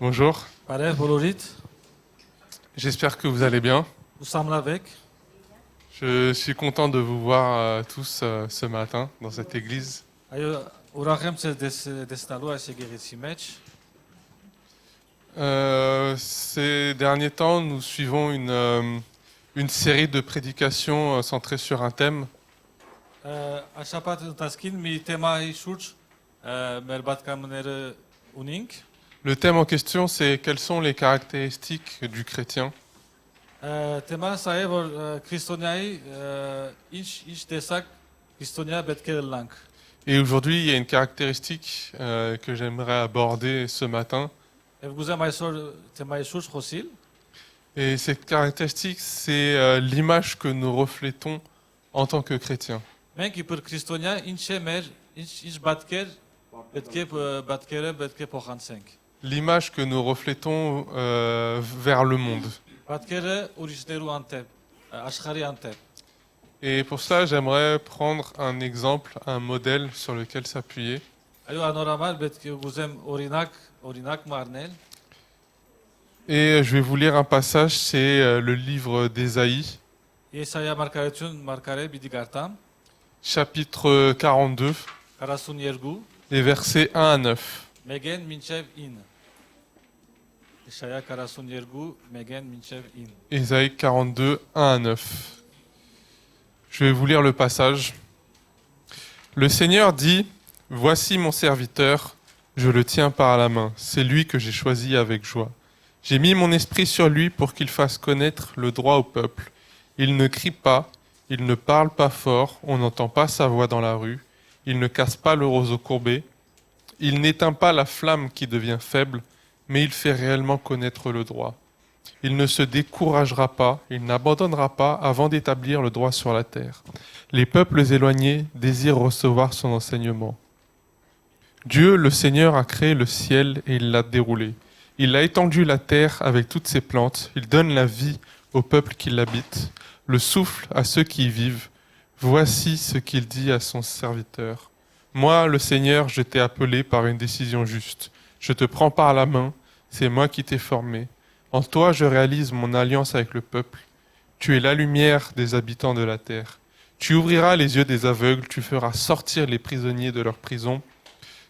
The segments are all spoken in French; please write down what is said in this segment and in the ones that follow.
Bonjour, Բարև բոլորիդ, j'espère que vous allez bien. ուսամնավեք։ Je suis content de vous voir tous ce matin dans cette église. Այո, ուրախ եմ ձեզ տեսնալու այս եկեղեցի մեջ։ Ces derniers temps, nous suivons une série de prédications centrées sur un thème. Աշխապատ ընթացքին մի թեմայի շուրջ մեր պատկամները ունենք։ Le thème en question, c'est quelles sont les caractéristiques du chrétien. Թեման սա է, որ քրիստոնյայի ինչ տեսակ քրիստոնյա պետք է լանք։ Et aujourd'hui, il y a une caractéristique que j'aimerais aborder ce matin. Եվ գուզեմ այսօր թեմայի շուրջ խոսիլ։ Et cette caractéristique, c'est l'image que nous reflétons en tant que chrétiens. Մենք իբր քրիստոնյա ինչ է մեր ինչ պատկեր պետք է փոխանցենք։ L'image que nous reflétons vers le monde. Պատկերը ուրիշներու անտեպ, աշխարհի անտեպ։ Et pour cela, j'aimerais prendre un exemple, un modèle sur lequel s'appuyer. Այո, անորամալ պետք է գուզեմ օրինակ մարնել։ Et je vais vous lire un passage, c'est le livre d'Ésaïe, Եսայա մարգարե պիտի գարտամ, chapitre 42, 42, les versets 1 à 9. մեգեն մինչև 9։ Եսայա 42, մեգեն մինչև 9։ Ésaïe 42, 1 à 9. Je vais vous lire le passage. Le Seigneur dit, « Voici mon serviteur, je le tiens par la main, c'est lui que j'ai choisi avec joie. J'ai mis mon esprit sur lui pour qu'il fasse connaître le droit au peuple. Il ne crie pas, il ne parle pas fort, on n'entend pas sa voix dans la rue, il ne casse pas le roseau courbé, il n'éteint pas la flamme qui devient faible, mais il fait réellement connaître le droit. Il ne se découragera pas, il n'abandonnera pas avant d'établir le droit sur la terre. Les peuples éloignés désirent recevoir son enseignement. Dieu, le Seigneur, a créé le ciel et il l'a déroulé. Il a étendu la terre avec toutes ses plantes. Il donne la vie au peuple qui l'habite, le souffle à ceux qui y vivent. Voici ce qu'il dit à son serviteur. Moi, le Seigneur, je t'ai appelé par une décision juste. Je te prends par la main, c'est moi qui t'ai formé. En toi, je réalise mon alliance avec le peuple. Tu es la lumière des habitants de la terre. Tu ouvriras les yeux des aveugles, tu feras sortir les prisonniers de leur prison.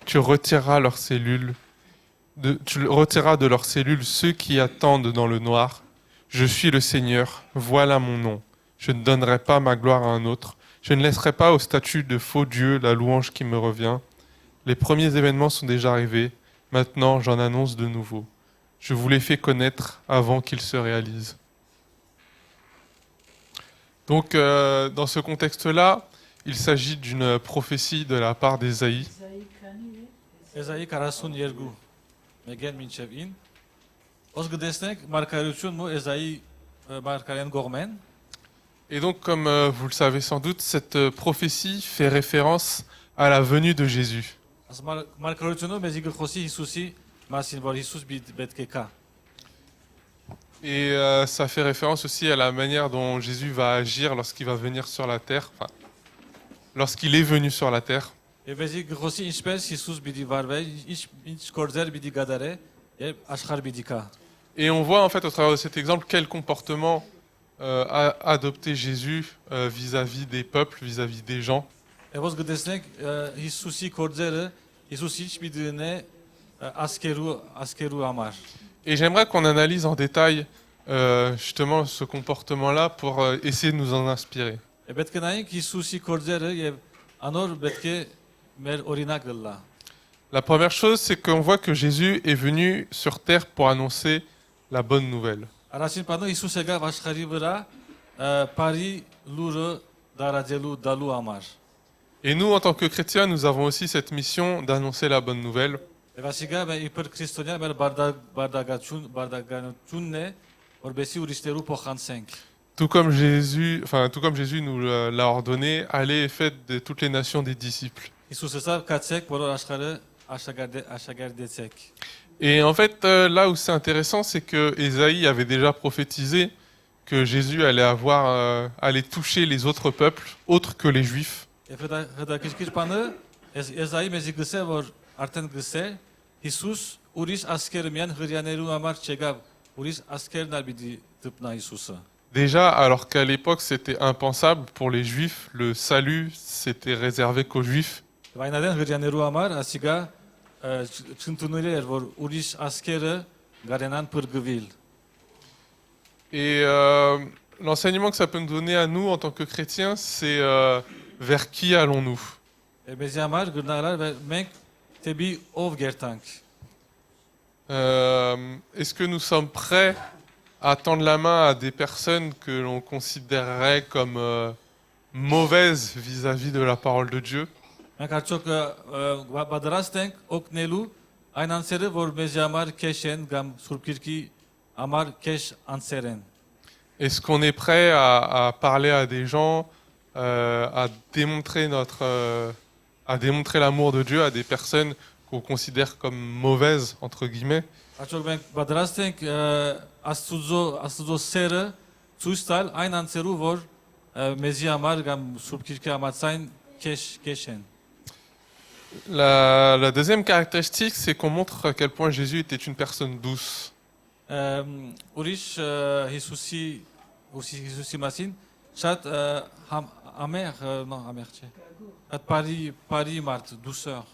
Tu retireras de leurs cellules ceux qui attendent dans le noir. Je suis le Seigneur, voilà mon nom. Je ne donnerai pas ma gloire à un autre. Je ne laisserai pas au statut de faux Dieu la louange qui me revient. Les premiers événements sont déjà arrivés. Maintenant, j'en annonce de nouveaux. Je vous les fais connaître avant qu'ils se réalisent. Donc, dans ce contexte-là, il s'agit d'une prophétie de la part d'Ésaïe. Եսայա 42, մեգեն մինչև 9։ Ոնց կտեսնենք մարգարեությունն ու Եսայի մարգարեն կողմեն։ Et donc, comme vous le savez sans doute, cette prophétie fait référence à la venue de Jésus. Մարգարեությունը մեզ գխոսի Հիսուսի մասին, որ Հիսուս պետք է կա։ Et ça fait référence aussi à la manière dont Jésus va agir lorsqu'il va venir sur la terre, enfin, lorsqu'il est venu sur la terre. Եվ մեզ գխոսի ինչպես Հիսուս պիտի վարվի, ինչ գործեր պիտի գդարե, եւ աշխարհ պիտի կա։ Et on voit en fait au travers de cet exemple quel comportement a adopté Jésus vis-à-vis des peuples, vis-à-vis des gens. Եվ ոնց կտեսնենք Հիսուսի գործերը, Հիսուս ինչ պիտի դնե ասկերու համար։ Et j'aimerais qu'on analyse en détail justement ce comportement-là pour essayer de nous en inspirer. Եվ պետք է նայենք Հիսուսի գործերը եւ անոր պետք է մեր օրինակը լա։ La première chose, c'est qu'on voit que Jésus est venu sur terre pour annoncer la bonne nouvelle. Առաջին բանը Հիսուս եկավ աշխարհի վրա բարի լուրը դարաձելու համար։ Et nous, en tant que chrétiens, nous avons aussi cette mission d'annoncer la bonne nouvelle. Եվ ասիկա իբր քրիստոնյա մեր բարդագությունն է, որբեսի ուրիշներու փոխանցենք։ Tout comme Jésus nous l'a ordonné, allez et faites de toutes les nations des disciples. Հիսուսը ասավ կացեք բոլոր աշխարհը աշակերտեցեք։ Et en fait, là où c'est intéressant, c'est que Ésaïe avait déjà prophétisé que Jésus allait toucher les autres peuples, autres que les Juifs. Եվ հետաքրքիր բանը Եսայի մեզ գսե որ արդեն գսե Հիսուս ուրիշ ասկերը միան հрьяաներու համար չեկավ, ուրիշ ասկերն ալ պիտի դպնա Հիսուսը։ Déjà, alors qu'à l'époque c'était impensable pour les Juifs, le salut c'était réservé qu'aux Juifs. Վայնադեն հрьяաներու համար ասիգա չընդունել էր, որ ուրիշ ասկերը գարենան փրկվել։ Et l'enseignement que ça peut nous donner à nous en tant que chrétiens, c'est vers qui allons-nous? Մեզ համար գտնալար մենք տեբի ով գերտանք։ Est-ce que nous sommes prêts à tendre la main à des personnes que l'on considérerait comme mauvaises vis-à-vis de la parole de Dieu? Մենք արդյոք պատրաստ ենք օգնելու այն անձերը, որ մեզ համար քեշ են կամ Սուրբ Գիրքի համար քեշ անձեր են։ Est-ce qu'on est prêt à parler à des gens, à démontrer à démontrer l'amour de Dieu à des personnes qu'on considère comme mauvaises entre guillemets? Արդյոք մենք պատրաստ ենք Աստծո սերը ցույց տալ այն անձերու, որ մեզի համար կամ Սուրբ Գիրքի համաձայն քեշ են։ La deuxième caractéristique, c'est qu'on montre à quel point Jésus était une personne douce. Ուրիշ Հիսուսի մասին շատ ամեղ չէ։ Այդ բարի մարդ, դուսeur,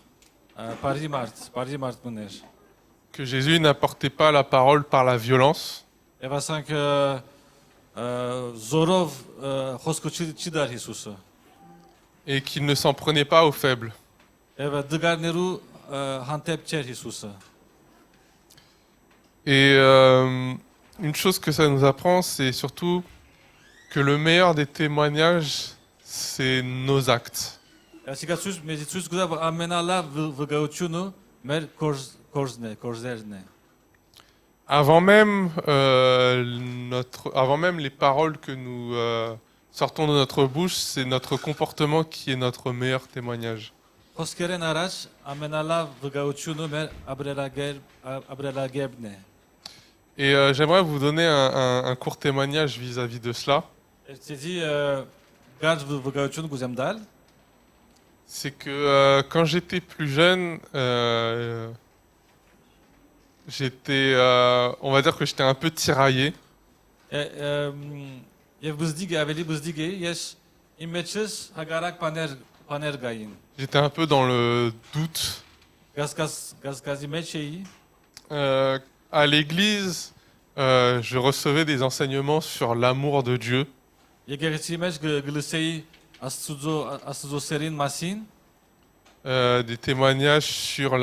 բարի մարդ մներ։ Que Jésus n'apportait pas la parole par la violence, Եվ ասանք զորով խոսքը չի դար Հիսուսը։ et qu'il ne s'en prenait pas aux faibles. Եվ դգարներու հանդեպ չէր Հիսուսը։ Et une chose que ça nous apprend, c'est surtout que le meilleur des témoignages, c'est nos actes. Այսինքն մեզ ցույց կտա, որ ամենալավ վկայությունը մեր կորզերն է։ Avant même, avant même les paroles que nous sortons de notre bouche, c'est notre comportement qui est notre meilleur témoignage. Խոսքերեն առաջ ամենալավ վկայությունը մեր ապրելակերպն է։ Et j'aimerais vous donner un court témoignage vis-à-vis de cela. C'est que quand j'étais plus jeune, on va dire que j'étais un peu tiraillé. J'étais un peu dans le doute. À l'église, je recevais des enseignements sur l'amour de Dieu. Des témoignages sur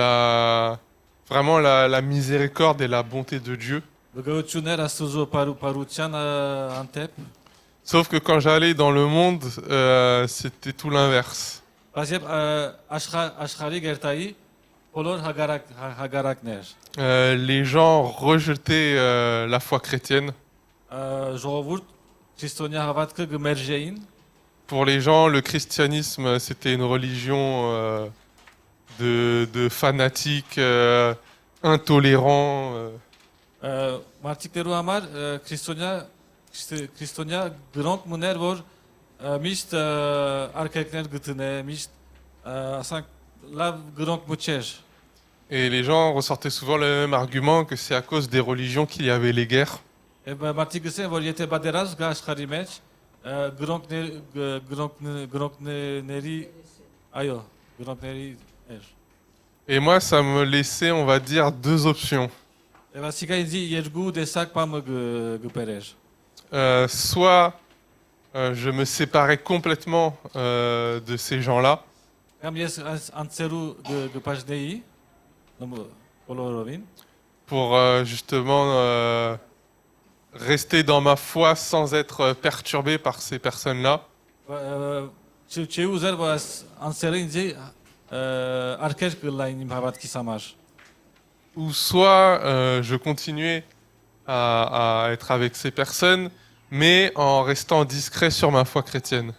vraiment la miséricorde et la bonté de Dieu. Sauf que quand j'allais dans le monde, c'était tout l'inverse. Les gens rejetaient la foi chrétienne. Pour les gens, le christianisme, c'était une religion de fanatiques, intolérants. Et les gens ressortaient souvent le même argument, que c'est à cause des religions qu'il y avait les guerres. Et moi, ça me laissait, on va dire, deux options. Soit je me séparais complètement de ces gens-là, pour justement rester dans ma foi sans être perturbé par ces personnes-là. Ou soit je continuais à être avec ces personnes, mais en restant discret sur ma foi chrétienne.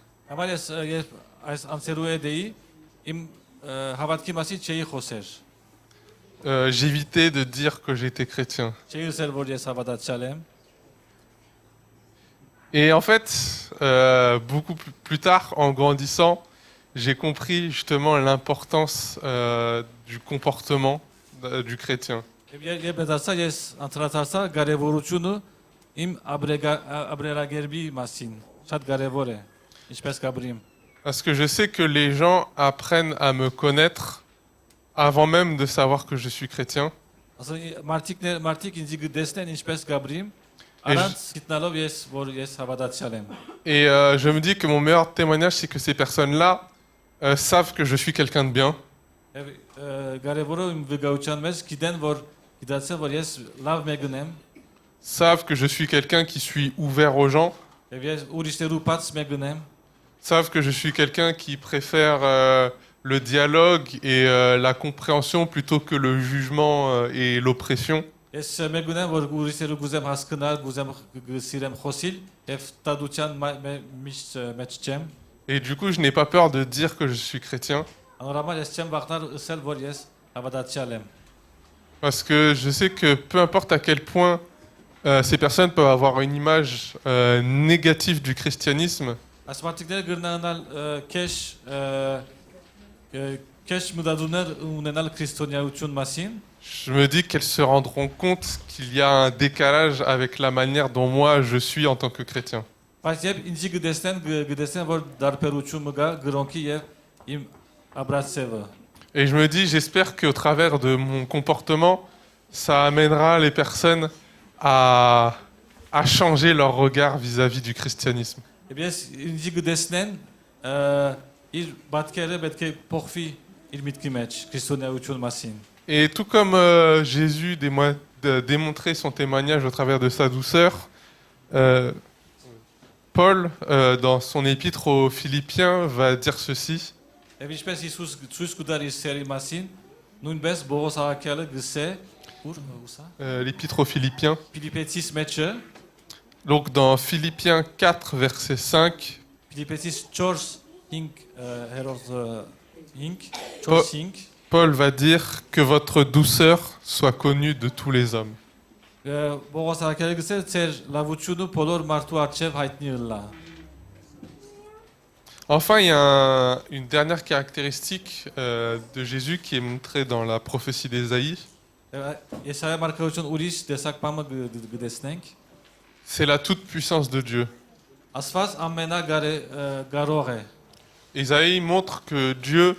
J'évitais de dire que j'étais chrétien. Et en fait, beaucoup plus tard, en grandissant, j'ai compris justement l'importance du comportement du chrétien. Երբ դասա ես անդրադարձա կարևորությունը իմ աբրելագերբի մասին, շատ կարևոր է, ինչպես Գաբրիեմ։ Parce que je sais que les gens apprennent à me connaître avant même de savoir que je suis chrétien. Ասում մարդիկ ինձ գտեսնեն ինչպես Գաբրիեմ, Et je- առանց գտնալով որ ես հավատացյալ եմ։ Et je me dis que mon meilleur témoignage, c'est que ces personnes-là savent que je suis quelqu'un de bien. Եվ կարևորը իմ վկայության մեջ գիտեն որ գիտացել որ ես լավ մեկն եմ Savent que je suis quelqu'un qui suis ouvert aux gens. եւ ես ուրիշներու բաց մեկն եմ Savent que je suis quelqu'un qui préfère le dialogue et la compréhension plutôt que le jugement et l'oppression. ես մեկն եմ որ ուրիշներու գուզեմ հասկանալ գուզեմ սիրեմ խոսիլ եւ տադության միշտ մեջ չեմ Et du coup, je n'ai pas peur de dire que je suis chrétien. անորոշ ես չեմ վախնալ ասել որ ես հավատացյալ եմ Parce que je sais que peu importe à quel point ces personnes peuvent avoir une image négative du christianisme, այս մարդիկները գրնանալ քեշ մտածումներ ունենալ քրիստոնեություն մասին je me dis qu'elles se rendront compte qu'il y a un décalage avec la manière dont moi je suis en tant que chrétien. բայց երբ ինձ գտեսնեն որ դարբերություն կա գրոնքի եւ իմ Abraceva. Et je me dis, j'espère qu'au travers de mon comportement, ça amènera les personnes à changer leur regard vis-à-vis du christianisme. Ես ինձ գտեսնեն իր բատկերը պետք է փոխվի իր միտքի մեջ քրիստոնեություն մասին։ Et tout comme Jésus démontrait son témoignage au travers de sa douceur, Paul, dans son épître aux Philippiens, va dire ceci. Եվ ինչպես Հիսուս ցույց կտար իր սերի մասին, նույնպես Բողոս Աղաքյալը գսե ուսա L'épître aux Philippiens. Փիլիպեցիս մեջը Donc dans Philippiens 4, verset 5, Փիլիպեցիս 4:5 հերոս 5 4:5 Paul va dire que votre douceur soit connue de tous les hommes. Բողոս Աղաքյալը գսե ծեր լավությունը բոլոր մարդու առջև հայտնի լա։ Enfin, il y a une dernière caractéristique de Jésus qui est montrée dans la prophétie d'Ésaïe. Եսայա մարգարեություն ուրիշ տեսակ բամը գտեսնենք։ C'est la toute-puissance de Dieu. Աստված ամենագարող է։ Ésaïe montre que Dieu,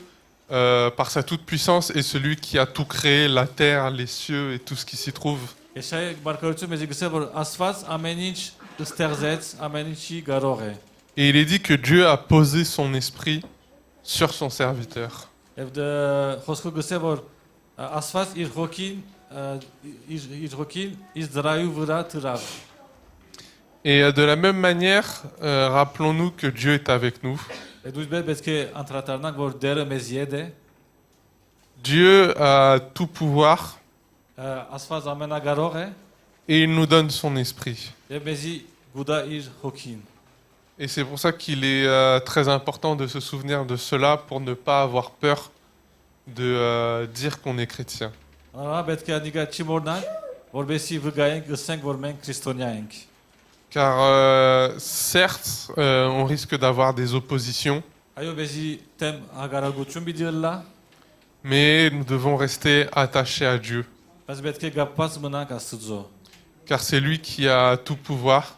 par sa toute-puissance, est celui qui a tout créé, la terre, les cieux et tout ce qui s'y trouve. Եսայա մարգարեություն մեզ գսե որ Աստված ամեն ինչ ստեղծեց, ամեն ինչի գարող է։ Et il est dit que Dieu a posé son esprit sur son serviteur. Եվ խոսքը գսե որ Աստված իր հոգին իր դրայու վրա դրավ։ Et de la même manière, rappelons-nous que Dieu est avec nous. Եվ դուք պետք է անդրադառնանք որ Դերը մեզ յետ է։ Dieu a tout pouvoir Աստված ամենագարող է et il nous donne son esprit. եւ մեզի գուտա իր հոգին։ Et c'est pour ça qu'il est très important de se souvenir de cela pour ne pas avoir peur de dire qu'on est chrétien. Արա պետք է ադիգա չի մորնանք, որբեսի վգայենք գսենք որ մենք քրիստոնյա ենք։ Car certes, on risque d'avoir des oppositions, Այո, բեսի տեմ հագարագություն պիտի լա, mais nous devons rester attachés à Dieu. բայց պետք է գապված մնանք Աստծո։ Car c'est lui qui a tout pouvoir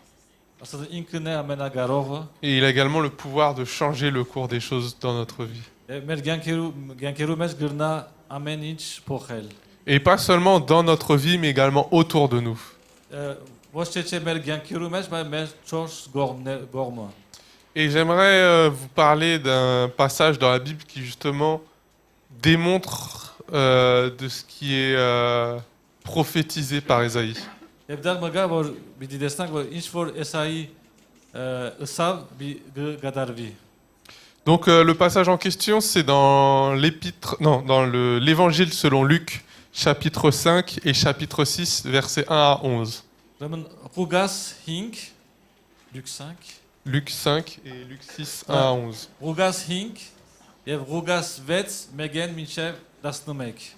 Աստծո ինքն է ամենագարողը։ et il a également le pouvoir de changer le cours des choses dans notre vie. Եվ մեր ցանկերու մեջ գրնա ամեն ինչ փոխել։ Et pas seulement dans notre vie, mais également autour de nous. Ոչ թե մեր ցանկերու մեջ, բայց մեր ճորս գողմը։ Et j'aimerais vous parler d'un passage dans la Bible qui justement démontre de ce qui est prophétisé par Ésaïe. Եվ դա մգա որ պիտի տեսնանք որ ինչ որ Էսայի ըսավ գդարվի։ Donc le passage en question, c'est dans l'évangile selon Luc, chapitre 5 et chapitre 6, versets 1 à 11. Ուրեմն Ղուգաս 5 Լյուկ 5 Luc 5 et Luc 6, 1 à 11. Ղուգաս 5 եւ Ղուգաս 6 մեկեն մինչեւ 11։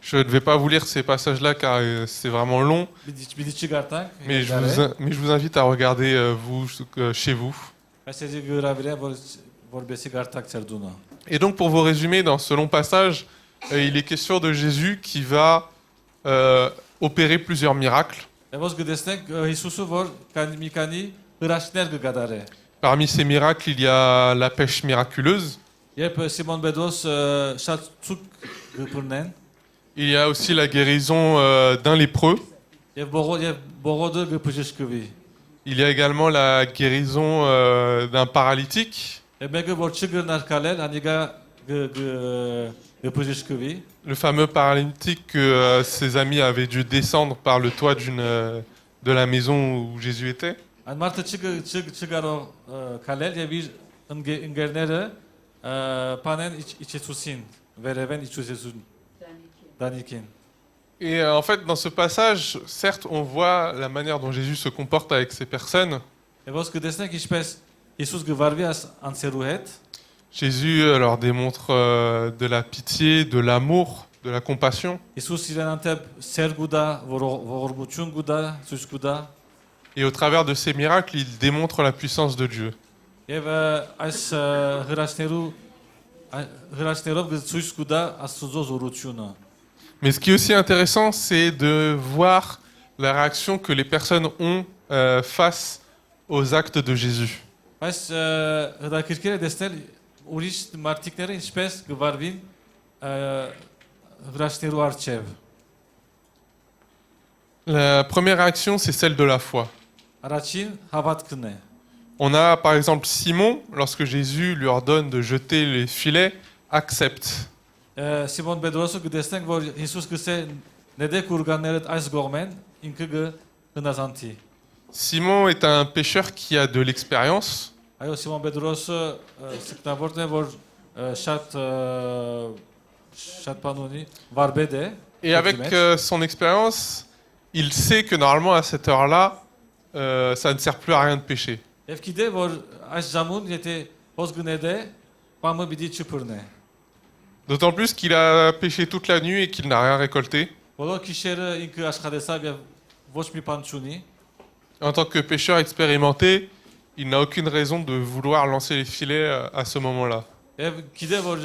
Je ne vais pas vous lire ces passages-là car c'est vraiment long, Պիտի չգարտանք։ mais je vous invite à regarder chez vous. Այսինքն գրավիրը որբեսի գարտակ ցերդունա։ Et donc pour vous résumer, dans ce long passage, il est question de Jésus qui va opéré plusieurs miracles. Եվ ոնց կտեսնենք Հիսուսը որ մի քանի հրաշքներ կգադարե։ Parmi ces miracles, il y a la pêche miraculeuse. Երբ Սիմոն Պետրոսը շատ ցուկ կփռնեն Il y a aussi la guérison d'un lépreux. եւ բողոդը կփժշկվի։ Il y a également la guérison d'un paralytique. Եվ մեկը որ չգրնար կալել, անիկա կփժշկվի։ Le fameux paralytique que ses amis avaient dû descendre par le toit de la maison où Jésus était. Այն մարդը չկարող կալել եւ իր ընկերները բանեն իջեցուսին, վերևեն իջեցուսին, դանիկին։ Et en fait, dans ce passage, certes, on voit la manière dont Jésus se comporte avec ces personnes. Եվ ոնց կտեսնենք ինչպես Հիսուս գվարվի անցերու հետ։ Jésus leur démontre de la pitié, de l'amour, de la compassion. Հիսուս իրեն անտեպ սեր գուտա, ողորմություն գուտա, ցույց գուտա։ Et au travers de ces miracles, il démontre la puissance de Dieu. Եվ այս հրաշներով ցույց գուտա Աստծո զորությունը։ Mais ce qui est aussi intéressant, c'est de voir la réaction que les personnes ont face aux actes de Jésus. Այս հրակիրքերը տեսնել ուրիշ մարտիկները ինչպես գվարվին հրաշներու արչև։ La première réaction, c'est celle de la foi. Առաջին հավատքն է։ On a par exemple Simon, lorsque Jésus lui ordonne de jeter les filets, accepte. Սիմոն Պետրոսը կտեսնենք որ Հիսուս կսե նեդեք ուրգաններդ այս գողմեն ինքը կհնազանդի։ Simon est un pêcheur qui a de l'expérience. Այո Սիմոն Պետրոսը սկտավորն է որ շատ բան ունի վարբեդ է։ Et avec son expérience, il sait que normalement à cette heure-là, ça ne sert plus à rien de pêcher. Եվ գիտե որ այս ժամուն եթե ոսկ գնեդե բամը պիտի չփռնե։ D'autant plus qu'il a pêché toute la nuit et qu'il n'a rien récolté. Բոլոր քիշերը ինքը աշխատեցավ եւ ոչ մի բան չունի։ En tant que pêcheur expérimenté, il n'a aucune raison de vouloir lancer les filets à ce moment-là. Եվ գիտե որ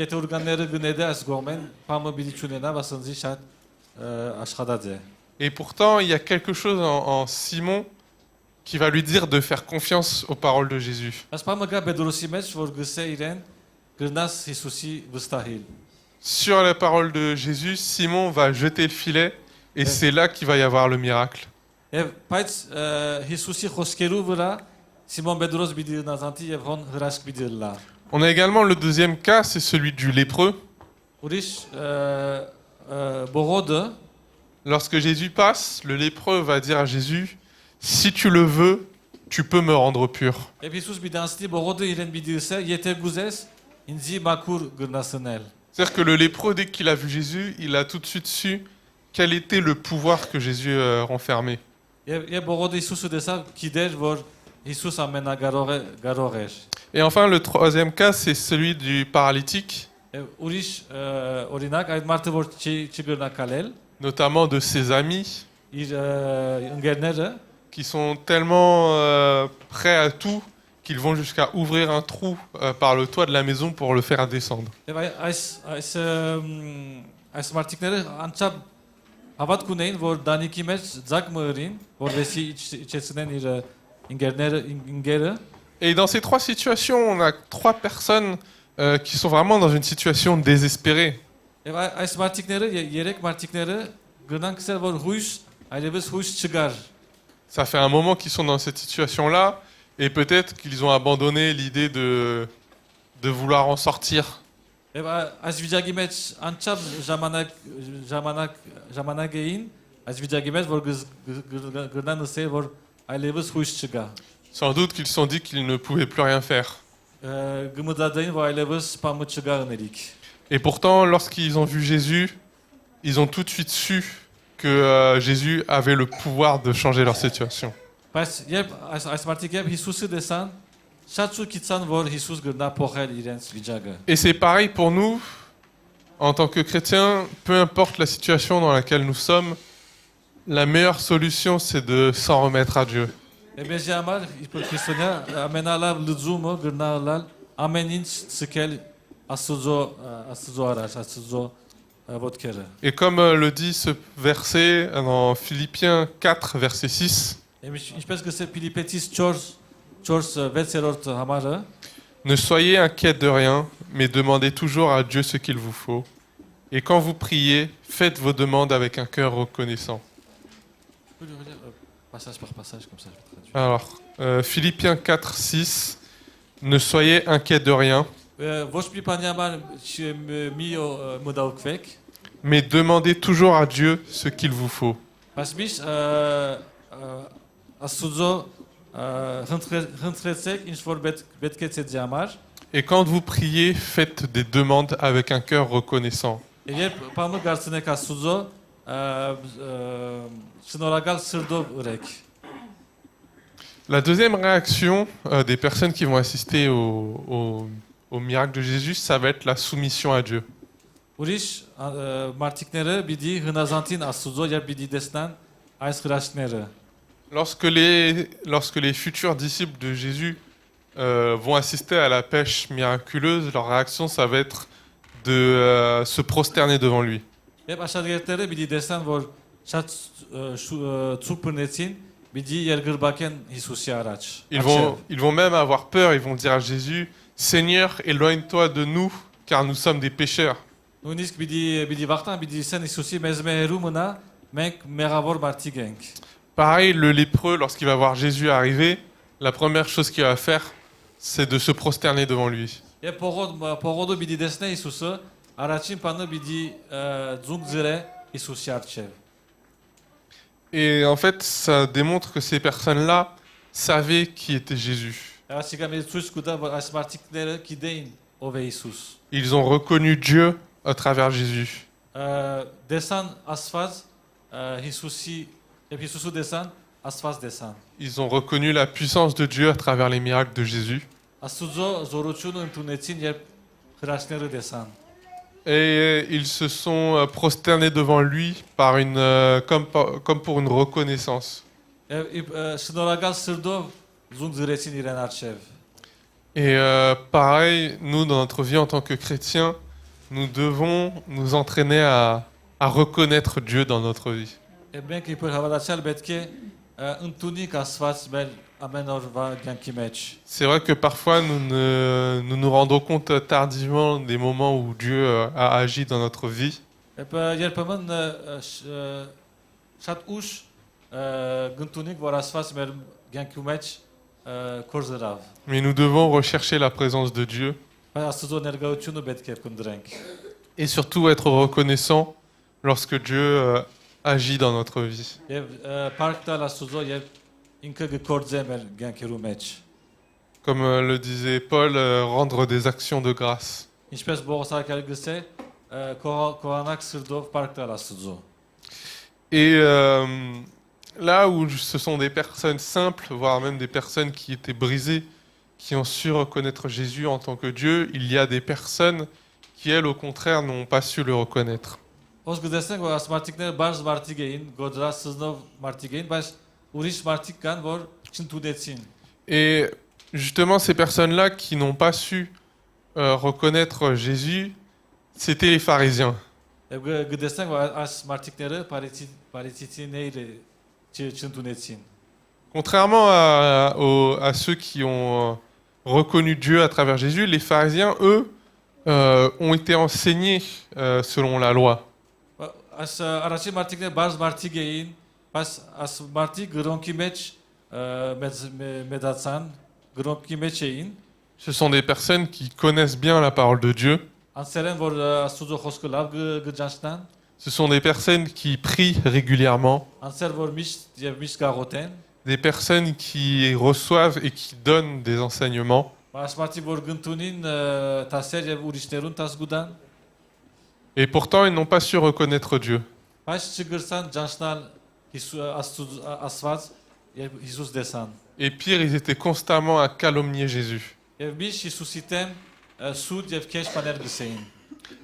եթե ուրգանները գնեդե այս գողմեն բամը պիտի չունենա, վասնզի շատ աշխատած է։ Et pourtant, il y a quelque chose en Simon qui va lui dire de faire confiance aux paroles de Jésus. Այս բամը գա Պետրոսի մեջ որ գսե իրեն գրնաս Հիսուսի վստահիլ։ Sur la parole de Jésus, Simon va jeter le filet et c'est là qu'il va y avoir le miracle. Եվ բայց Հիսուսի խոսքերու վրա Սիմոն Պետրոս պիտի նազանտի եւ հոն հրաշք պիտի լա։ On a également le deuxième cas, c'est celui du lépreux. Ուրիշ բողոդը Lorsque Jésus passe, le lépreux va dire à Jésus, si tu le veux, tu peux me rendre pur. Եվ Հիսուս պիտի անցնի բողոդը իրեն պիտի ասե, եթե գուզես ինձի մաքուր գրնասնել։ C'est-à-dire que le lépreux, dès qu'il a vu Jésus, il a tout de suite su quel était le pouvoir que Jésus renfermait. Եվ բողոդը Հիսուսը տեսավ գիտեր որ Հիսուս ամենագարող էր։ Et enfin, le troisième cas, c'est celui du paralytique, Եվ ուրիշ օրինակ այդ մարդը որ չի գրնակալել notamment de ses amis, իր ընկերները qui sont tellement prêts à tout qu'ils vont jusqu'à ouvrir un trou par le toit de la maison pour le faire descendre. Եվ այս մարդիկները անցավ հավատք ունեին որ դանիկի մեջ ձակ մըրին որովհետեւ իջեցնեն իր ընկերը։ Et dans ces trois situations, on a trois personnes qui sont vraiment dans une situation désespérée. Եվ այս մարդիկները երեք մարդիկները գնան կսել որ հույս այլևս հույս չկար։ Ça fait un moment qu'ils sont dans cette situation-là et peut-être qu'ils ont abandonné l'idée de vouloir en sortir. Եվ այս վիճակի մեջ անցավ ժամանակային այս վիճակի մեջ որ գնան ասել որ այլևս հույս չկա։ Sans doute qu'ils se sont dit qu'ils ne pouvaient plus rien faire. Գմդադային որ այլևս բամը չկա ներիք։ Et pourtant, lorsqu'ils ont vu Jésus, ils ont tout de suite su que Jésus avait le pouvoir de changer leur situation. Բայց երբ այս մարդիկ երբ Հիսուսը տեսան շատ ցույցան որ Հիսուս գտնա փոխել իրենց վիճակը։ Et c'est pareil pour nous, en tant que chrétiens, peu importe la situation dans laquelle nous sommes, la meilleure solution c'est de s'en remettre à Dieu. Մեզ համար իբր քրիստոնյա ամենալավ լուծումը գտնալ ամեն ինչ ցկել Աստծո առաջ Աստծո ոտքերը։ Et comme le dit ce verset dans Philippiens 4, verset 6, Ինչպես գսե Ֆիլիպեցիս 4:6 համարը, ne soyez inquiets de rien, mais demandez toujours à Dieu ce qu'il vous faut. Et quand vous priez, faites vos demandes avec un cœur reconnaissant. Passage par passage, comme ça je vais traduire. Alors, Philippiens 4, 6, ne soyez inquiets de rien, Ոչ մի բանի համար մի մտահոգվեք, mais demandez toujours à Dieu ce qu'il vous faut. բայց միշտ Աստծո խնդրեցեք ինչ որ պետք է ցեզի համար, Et quand vous priez, faites des demandes avec un cœur reconnaissant. եւ երբ բամը գարցնեք Աստծո շնորհակալ սրտով ուրեք։ La deuxième réaction des personnes qui vont assister au miracle de Jésus, ça va être la soumission à Dieu. Ուրիշ մարտիկները պիտի հնազանդին Աստծո եւ պիտի տեսնան այս հրաշքները։ Lorsque les futurs disciples de Jésus vont assister à la pêche miraculeuse, leur réaction, ça va être de se prosterner devant lui. Եվ աշակերտները պիտի տեսնան, որ շատ ցուրտ բնեցին, պիտի երկրբակեն Հիսուսի առաջ։ Ils vont même avoir peur, ils vont dire à Jésus, Seigneur, éloigne-toi de nous, car nous sommes des pécheurs. Նույնիսկ պիտի վախտան, պիտի ասեն Հիսուսի մեզ հերու մնա, մենք մեղավոր մարդիկ ենք։ Pareil, le lépreux, lorsqu'il va voir Jésus arriver, la première chose qu'il va faire, c'est de se prosterner devant lui. Եվ փողոդը պիտի տեսնե Հիսուսը, առաջին բանը պիտի ձուկ ձրե Հիսուսի առջև։ Et en fait, ça démontre que ces personnes-là savaient qui était Jésus. Այսինքն մենք ցույց կտա, որ այս մարդիկները գիտեին ով է Հիսուս։ Ils ont reconnu Dieu à travers Jésus. Դեսան Աստված Հիսուսի, եւ Հիսուսը դեսան, Աստված դեսան։ Ils ont reconnu la puissance de Dieu à travers les miracles de Jésus. Աստծո զորությունը ընդունեցին, երբ հրաշքները դեսան։ Et ils se sont prosternés devant lui comme pour une reconnaissance. Եվ շնորհակալ սրտով զունգ զրեցին իրեն առջև։ Et pareil, nous, dans notre vie en tant que chrétiens, nous devons nous entraîner à reconnaître Dieu dans notre vie. Եվ մենք իբր հավատացյալ պետք է ընդունենք Աստված մեր ամեն օրվա կյանքի մեջ։ C'est vrai que parfois nous nous rendons compte tardivement des moments où Dieu a agi dans notre vie. Եվ երբեմն շատ ուշ գտնունենք, որ Աստված մեր կյանքի մեջ կորզրավ։ Mais nous devons rechercher la présence de Dieu Բայց Աստծո ներկայությունը պետք է կնդրենք։ et surtout être reconnaissant lorsque Dieu agit dans notre vie. Եվ парք տալ Աստծո եւ ինքը կկործե մեր կյանքերու մեջ։ Comme le disait Paul, rendre des actions de grâce. Ինչպես Բողոսարքալը գսե, կողանակ սրտով парք տալ Աստծո։ Et là où ce sont des personnes simples, voire même des personnes qui étaient brisées, qui ont su reconnaître Jésus en tant que Dieu, il y a des personnes qui, elles, au contraire, n'ont pas su le reconnaître. Ոնց կտեսնենք, որ ասմարտիկները բարձ մարդիկ էին, գոդրած սզնով մարդիկ էին, բայց ուրիշ մարդիկ կան, որ չընդունեցին։ Et justement, ces personnes-là qui n'ont pas su reconnaître Jésus, c'était les pharisiens. Եվ կտեսնենք, որ այս մարդիկները պարիսեցիները չընդունեցին։ Contrairement à ceux qui ont reconnu Dieu à travers Jésus, les pharisiens, eux, ont été enseignés selon la loi. Այս առաջին մարդիկները բարձ մարդիկ էին, բայց այս մարդիկ գրոնքի մեջ մեծացան, գրոնքի մեջ էին։ Ce sont des personnes qui connaissent bien la parole de Dieu. Անցերեն որ Աստծո խոսքը լավ գճանչնան, Ce sont des personnes qui prient régulièrement, անցեր որ միշտ եւ միշտ գաղութեն, des personnes qui reçoivent et qui donnent des enseignements. բայց մարդիկ որ գտնունին տասեր եւ ուրիշներուն տաս գուտան, Et pourtant, ils n'ont pas su reconnaître Dieu. բայց չգրսան ճանչնալ Աստված եւ Հիսուս դեսան։ Et pire, ils étaient constamment à calomnier Jésus. Եվ միշտ Հիսուսի դեմ սուտ եւ քեշ բաներ գսեին։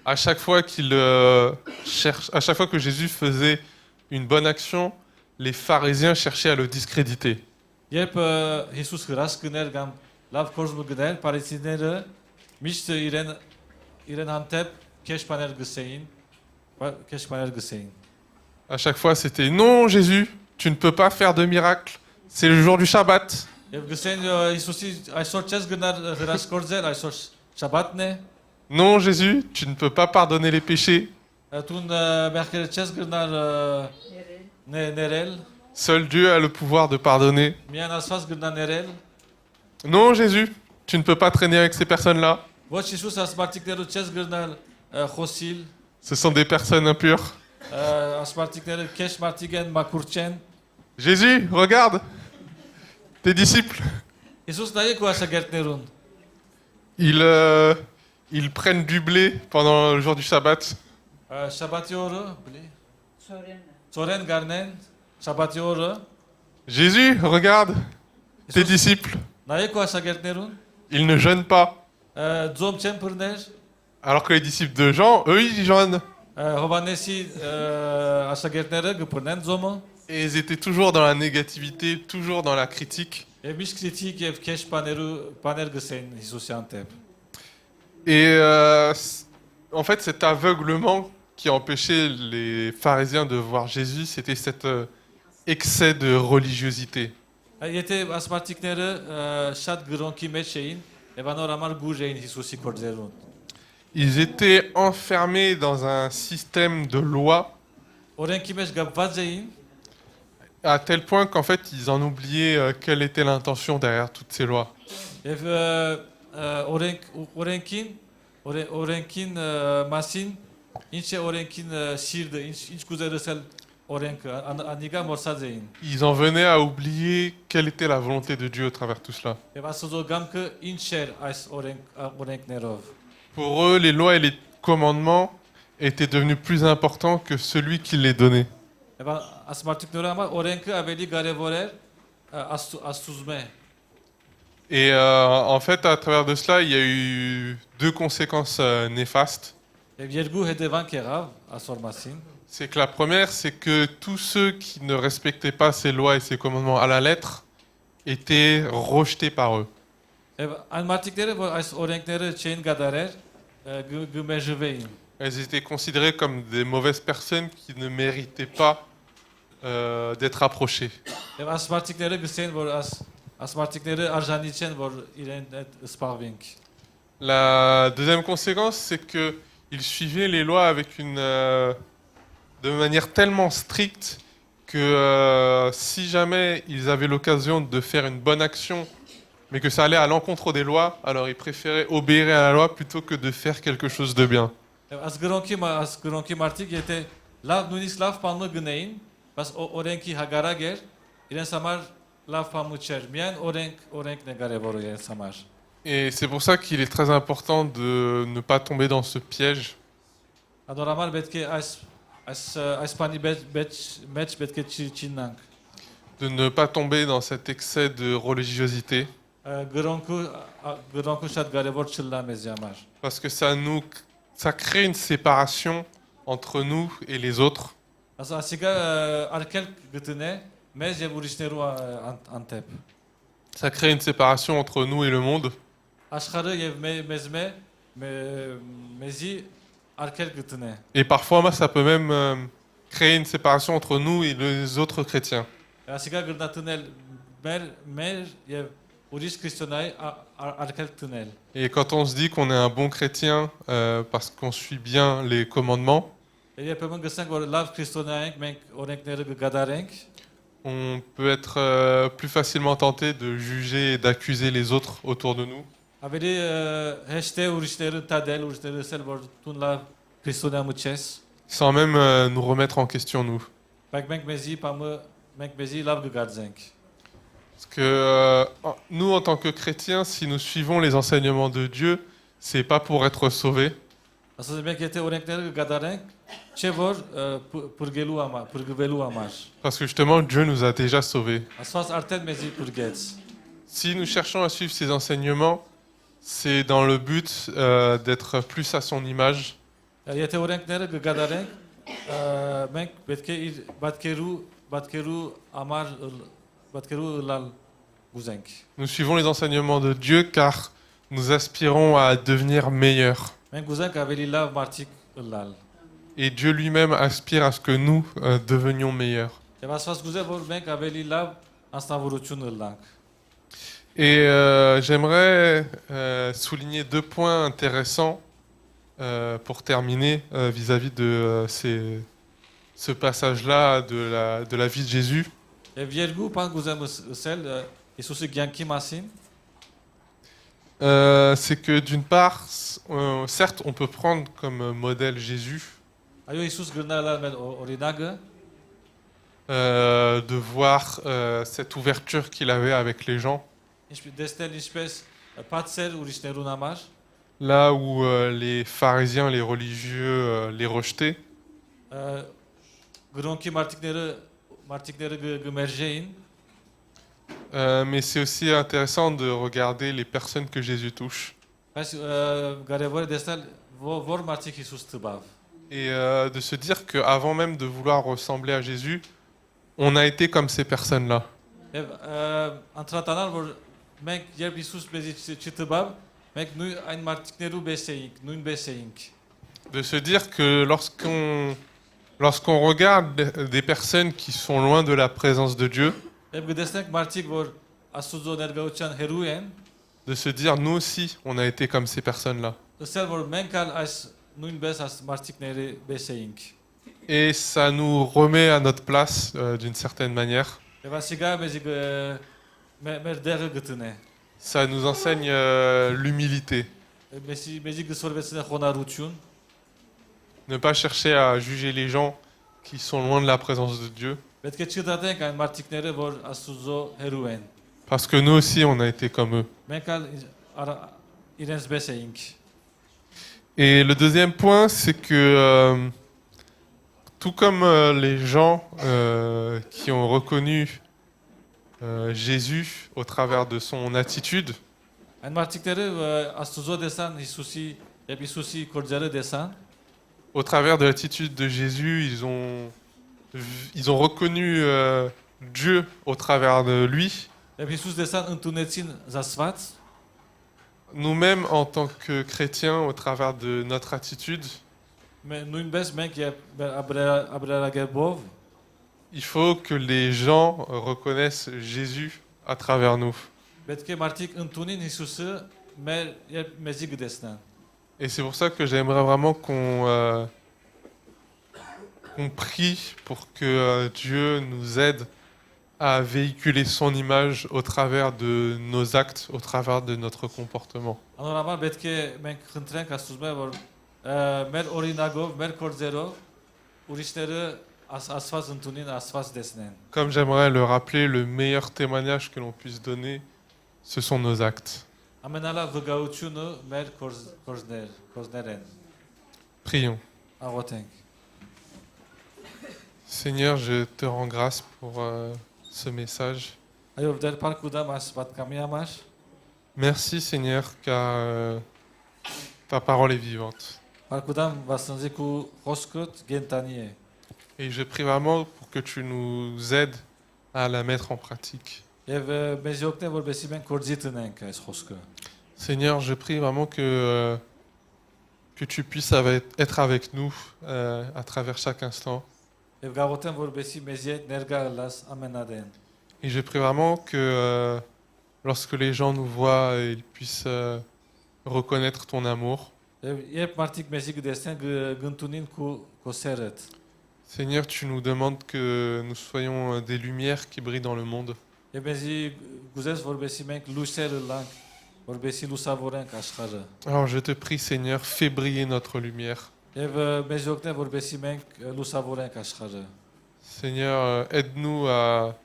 À chaque fois à chaque fois que Jésus faisait une bonne action, les pharisiens cherchaient à le discréditer. Երբ Հիսուս հրաշք գներ կամ լավ կորզում գներ, պարիսիները միշտ իրեն հանդեպ քեշ բաներ գսեին։ քեշ բաներ գսեին։ À chaque fois, c'était non, Jésus, tu ne peux pas faire de miracle. C'est le jour du Shabbat. Եվ գսեին Հիսուսի այսօր չես գնար հրաշքորձել, այսօր շաբաթն է։ Non, Jésus, tu ne peux pas pardonner les péchés. Տուն մեղքերը չես գնար ներել, Seul Dieu a le pouvoir de pardonner. միայն Աստված գնա ներել։ Non, Jésus, tu ne peux pas traîner avec ces personnes-là. Ոչ Հիսուս ասպարտիկներու չես գնալ խոսիլ, Ce sont des personnes impures. ասպարտիկները քեշ մարտիկ են մաքուր չեն։ Jésus, regarde, tes disciples, Հիսուս նայեք ու աշակերտներուն։ ils prennent du blé pendant le jour du Shabbat. Շաբաթի օրը, ծորեն գարնեն, շաբաթի օրը, Jésus, regarde, tes disciples, նայեք ու աշակերտներուն, ils ne jeûnent pas. ձոմ չեն բռներ, Alors que les disciples de Jean, eux, ils jeûnent. Հովանեսի աշակերտները գբռնեն ձոմը, Et ils étaient toujours dans la négativité, toujours dans la critique. եւ միշտ քրիտիկ եւ քեշ բաներ գսեն Հիսուսի անտեպ։ Et en fait, cet aveuglement qui empêchait les pharisiens de voir Jésus, c'était cet excès de religiosité. Եթե ասպարտիկները շատ գրոնքի մեջ էին, եւ անոր համար գուժ էին Հիսուսի կորձերուն։ Ils étaient enfermés dans un système de loi Օրենքի մեջ գապված էին, à tel point qu'en fait, ils en oubliaient quelle était l'intention derrière toutes ces lois. եւ օրենքին մասին ինչ է օրենքին սիրտը, ինչ կուզերսել օրենքը, անիկա մորսած էին։ Ils en venaient à oublier quelle était la volonté de Dieu au travers de tout cela. Եվ Աստծո գամքը ինչ էր այս օրենքներով։ Pour eux, les lois et les commandements étaient devenus plus importants que celui qui les donnait. Եվ ասմարտիկները համար օրենքը ավելի կարևոր էր Աստուծմե։ Et en fait, à travers de cela, il y a eu deux conséquences néfastes. Եվ երկու հետևանք եղավ այսօր մասին։ C'est que la première, c'est que tous ceux qui ne respectaient pas ces lois et ces commandements à la lettre étaient rejetés par eux. Եվ այն մարդիկները, որ այս օրենքները չէին գդարեր, գմեժվեին։ Elles étaient considérées comme des mauvaises personnes qui ne méritaient pas d'être approchées. Եվ այս մարդիկները գսեն, որ այս մարդիկները արժանի չեն, որ իրեն այդ սպառվենք։ La deuxième conséquence, c'est que ils suivaient les lois avec de manière tellement stricte que si jamais ils avaient l'occasion de faire une bonne action, mais que ça allait à l'encontre des lois, alors ils préféraient obéir à la loi plutôt que de faire quelque chose de bien. Այս գրոնքի մարդիկ եթե լավ նույնիսկ լավ բանը գնային, բայց օրենքի հագարակ էր, իրենց համար լավ բանը չէր։ Միայն օրենքն է կարևորը իրենց համար։ Et c'est pour ça qu'il est très important de ne pas tomber dans ce piège. Անոր համար պետք է այս բանի մեջ պետք է չինանք։ De ne pas tomber dans cet excès de religiosité, գրոնքը շատ կարևոր չլա մեզ համար։ parce que ça crée une séparation entre nous et les autres. Ասիկա արկել գտնե մեզ եւ ուրիշներու անտեպ։ Ça crée une séparation entre nous et le monde. Աշխարհը եւ մեզի արկել գտնե։ Et parfois, moi, ça peut même créer une séparation entre nous et les autres chrétiens. Ասիկա գտնատնել մեր եւ ուրիշ քրիստոնայի արկել տնել։ Et quand on se dit qu'on est un bon chrétien parce qu'on suit bien les commandements, Երբեմն գսենք որ լավ քրիստոնայենք, մենք օրենքները կգադարենք, on peut être plus facilement tenté de juger et d'accuser les autres autour de nous. ավելի հեշտ է ուրիշները տադել, ուրիշները ասել որ դու լավ քրիստոնյա մուչես, Sans même nous remettre en question, nous. բայց մենք մեզի լավ կգարձենք։ Parce que nous, en tant que chrétiens, si nous suivons les enseignements de Dieu, c'est pas pour être sauvés, Ասած մենք եթե օրենքները կգադարենք, չէ որ փրկվելու համար։ parce que justement, Dieu nous a déjà sauvés. Աստված արդեն մեզի փրկեց։ Si nous cherchons à suivre ces enseignements, c'est dans le but d'être plus à son image. Եթե օրենքները կգադարենք, մենք պետք է իր պատկերու լալ գուզենք։ Nous suivons les enseignements de Dieu car nous aspirons à devenir meilleurs. Մենք գուզենք ավելի լավ մարդիկ լալ։ Et Dieu lui-même aspire à ce que nous devenions meilleurs. Եվ Աստված կուզե որ մենք ավելի լավ անձնավորություն ըլլանք։ Et j'aimerais souligner 2 points intéressants pour terminer vis-à-vis de ce passage-là de la vie de Jésus. Եվ երկու բան կուզեմ ասել Հիսուսի կյանքի մասին։ C'est que d'une part, certes, on peut prendre comme modèle Jésus, Այո Հիսուս գրնալար մեր օրինակը, de voir cette ouverture qu'il avait avec les gens, դեսնել ինչպես բացեր ուրիշներուն համար, là où les pharisiens, les religieux les rejetaient. գրոնքի մարտիկները գմերժեին, Mais c'est aussi intéressant de regarder les personnes que Jésus touche բայց կարևոր է դեսնել որ մարտիկ Հիսուս տվավ։ et de se dire qu'avant même de vouloir ressembler à Jésus, on a été comme ces personnes-là. Եվ անդրադառնալ որ մենք երբ Հիսուս մեզ չտվավ, մենք նույն այն մարտիկներու պես էինք, նույնպես էինք։ De se dire que lorsqu'on regarde des personnes qui sont loin de la présence de Dieu, Եվ գտեսնենք մարտիկ որ Աստուծո ներկայության հերու են, de se dire nous aussi, on a été comme ces personnes-là. դասել որ մենք ալ այս նույնպես այս մարտիկների պես էինք։ Et ça nous remet à notre place d'une certaine manière. Եվ ասիգա մեզ մեր դերը գտնե։ Ça nous enseigne l'humilité. Մեզ գսորվեցնե խոնարհություն, Ne pas chercher à juger les gens qui sont loin de la présence de Dieu. պետք է չդատենք այն մարտիկները որ Աստուծո հերու են։ Parce que nous aussi, on a été comme eux. Մենք ալ իրենց պես էինք։ Et le deuxième point, c'est que tout comme les gens qui ont reconnu Jésus au travers de son attitude, Այն մարտիկները Աստուծո դեսան Հիսուսի եւ Հիսուսի կորձերը դեսան, au travers de l'attitude de Jésus, ils ont reconnu Dieu au travers de lui. եւ Հիսուս դեսան ընդունեցին զասված, Nous-mêmes, en tant que chrétiens, au travers de notre attitude, նույնպես մենք եւ abraragabov il faut que les gens reconnaissent Jésus à travers nous. պետք է մարտիկ ընդունին Հիսուսը մեր երբ մեզի գտեսնան։ Et c'est pour ça que j'aimerais vraiment qu'on prie pour que Dieu nous aide à véhiculer son image au travers de nos actes, au travers de notre comportement. Անորոշ պետք է մենք խնդրենք Աստծո որ մեր օրինակով, մեր կորձերով ուրիշները Աստված ընդունին, Աստված դեսնեն։ Comme j'aimerais le rappeler, le meilleur témoignage que l'on puisse donner, ce sont nos actes. Ամենալավ վկայությունը մեր կորձներ են։ Prions. Աղոթենք։ Seigneur, je te rends grâce pour ce message. Այո, դեր парքուդամ այս պատկամի համար։ Merci Seigneur, car ta parole est vivante. Парքուդամ վասնզի քու խոսքդ գենտանի է։ Et je prie vraiment pour que tu nous aides à la mettre en pratique. Եվ մեզ օգնե որպեսզի մենք կորձի տնենք այս խոսքը։ Seigneur, je prie vraiment que tu puisses être avec nous à travers chaque instant. Եվ գաղութեմ որպեսզի մեզ հետ ներկա լաս ամենադեն։ Et je prie vraiment que lorsque les gens nous voient, ils puissent reconnaître ton amour. Եվ երբ մարդիկ մեզի գտեսնեն գտնունին քո սերդ։ Seigneur, tu nous demandes que nous soyons des lumières qui brillent dans le monde. Եվ մեզի գուզես որպեսզի մենք լույսերը լանք, որպեսզի լուսավորենք աշխարհը։ Alors je te prie Seigneur, fais briller notre lumière. Եվ մեզ օգնե որպեսզի մենք լուսավորենք աշխարհը։ Seigneur, aide-nous à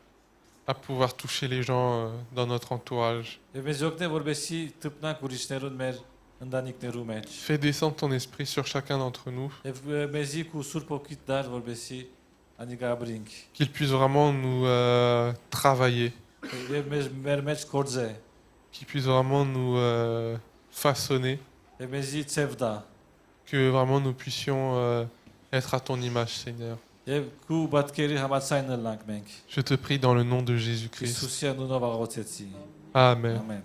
pouvoir toucher les gens dans notre entourage. Եվ մեզ օգնե որպեսզի տպնանք ուրիշներուն մեր ընտանիքներու մեջ։ Fais descendre ton esprit sur chacun d'entre nous, Եվ մեզի քու սուրբ օգիտ դար որպեսզի անիգաբրինք։ qu'il puisse vraiment nous travailler, Եվ մեր մեջ կորձե։ qu'il puisse vraiment nous façonner, Եվ մեզի ցև դա։ que vraiment nous puissions être à ton image, Seigneur. Եվ քու բատկերի համացայինը լանք մենք։ Je te prie dans le nom de Jésus-Christ. Հիսուսի անունով աղոթեցի։ Amen. Ամեն։